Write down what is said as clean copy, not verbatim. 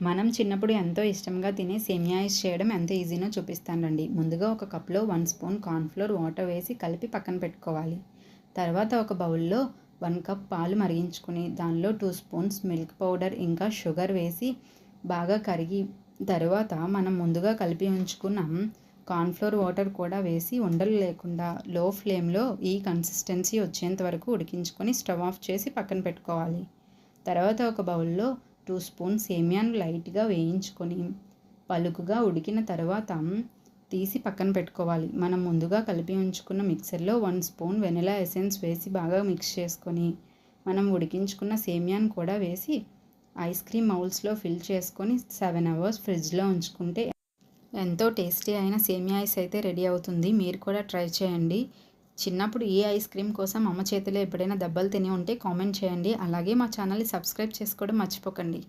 మనం చిన్నప్పుడు ఎంతో ఇష్టంగా తినే సేమియా ఐస్ చేయడం ఎంత ఈజీనో చూపిస్తానండి. ముందుగా ఒక కప్లో 1 స్పూన్ కార్న్‌ఫ్లోర్ వాటర్ వేసి కలిపి పక్కన పెట్టుకోవాలి. తర్వాత ఒక బౌల్లో 1 కప్ పాలు మరిగించుకొని దానిలో 2 స్పూన్స్ మిల్క్ పౌడర్ ఇంకా షుగర్ వేసి బాగా కరిగి తర్వాత మనం ముందుగా కలిపి ఉంచుకున్న కార్న్‌ఫ్లోర్ వాటర్ కూడా వేసి ఉండలు లేకుండా లో ఫ్లేమ్లో ఈ కన్సిస్టెన్సీ వచ్చేంత వరకు ఉడికించుకొని స్టవ్ ఆఫ్ చేసి పక్కన పెట్టుకోవాలి. తర్వాత ఒక బౌల్లో 2 స్పూన్స్ సేమియాను లైట్గా వేయించుకొని పలుకుగా ఉడికిన తర్వాత తీసి పక్కన పెట్టుకోవాలి. మనం ముందుగా కలిపి ఉంచుకున్న మిక్సర్లో 1 స్పూన్ వెనిలా ఎసెన్స్ వేసి బాగా మిక్స్ చేసుకొని మనం ఉడికించుకున్న సేమియాను కూడా వేసి ఐస్ క్రీమ్ మౌల్స్లో ఫిల్ చేసుకొని 7 అవర్స్ ఫ్రిడ్జ్లో ఉంచుకుంటే ఎంతో టేస్టీ అయిన సేమియా ఐస్ అయితే రెడీ అవుతుంది. మీరు కూడా ట్రై చేయండి. చిన్నప్పుడు ఈ ఐస్ క్రీమ్ కోసం అమ్మ చేతిలో ఎప్పుడైనా దెబ్బలు తిని ఉంటే కామెంట్ చేయండి. అలాగే మా ఛానల్ని సబ్స్క్రైబ్ చేసుకోవడం మర్చిపోకండి.